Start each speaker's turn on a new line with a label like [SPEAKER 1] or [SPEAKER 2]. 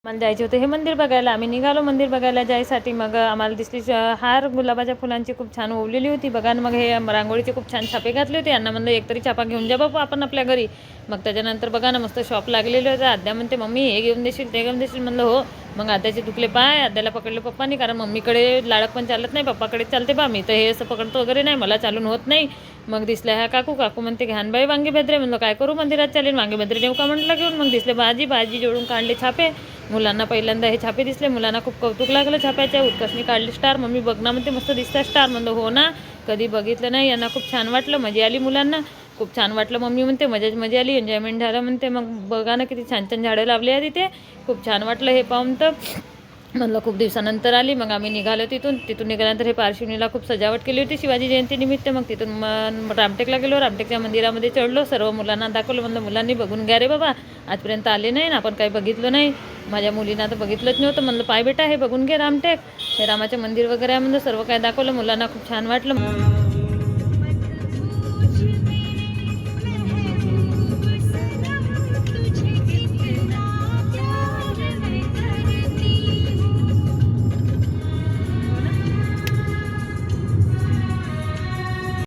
[SPEAKER 1] मला जायचे होते हे मंदिर बघायला. आम्ही निघालो मंदिर बघायला जायसाठी. मग आम्हाला दिसली हार गुलाबाच्या फुलांची खूप छान ओवलेली होती बघा. मग हे रांगोळीचे खूप छान छापे घातले होते. यांना म्हणलं एकतरी छापा घेऊन जा बाबा आपण आपल्या घरी. मग त्याच्यानंतर बघा ना मस्त शॉप लागलेले होते. आद्या म्हणते मम्मी हे घेऊन देशील ते घेऊन देशील. म्हणलं हो. मग आद्याचे दुखले पाय. आद्याला पकडले पप्पानी, कारण मम्मीकडे लाडक पण चालत नाही, पप्पाकडेच चालते बा. मी तर हे असं पकडतो वगैरे नाही, मला चालून होत नाही. मग दिसल्या ह्या काकू म्हणते घ्यान बाई वांगे भेद्रे. म्हणलं काय करू मंदिरात चालेल वांगे भेद्रे नेऊ का म्हटलं घेऊन. मग दिसले भाजी जोडून काढले छापे. मुलांना पहिल्यांदा हे छापे दिसले, मुलांना खूप कौतुक लागलं छाप्याच्या. उत्कर्षनी काढले स्टार. मम्मी बघ ना म्हणते मस्त दिसतात स्टार. म्हणलं हो ना, कधी बघितलं नाही. यांना खूप छान वाटलं, मजा आली मुलांना, खूप छान वाटलं. मम्मी म्हणते मजा आली, एन्जॉयमेंट झालं म्हणते. मग बघा ना किती छान छान झाडं लावली आहे तिथे, खूप छान वाटलं हे पाहून. तर म्हणलं खूप दिवसानंतर आली. मग आम्ही निघालो तिथून निघाल्यानंतर हे पार्श्वनीला खूप सजावट केली होती शिवाजी जयंतीनिमित्त. मग तिथून रामटेकला गेलो, रामटेकच्या मंदिरामध्ये चढलो, सर्व मुलांना दाखवलं. म्हणलं मुलांनी बघून घ्या रे बाबा, आजपर्यंत आले नाही ना आपण, काही बघितलं नाही. माझ्या मुलींना तर बघितलंच नव्हतं. म्हणलं पाय बेटा हे बघून घे रामटेक, हे रामाचे मंदिर वगैरे आहे. म्हणलं सर्व काय दाखवलं मुलांना, खूप छान वाटलं.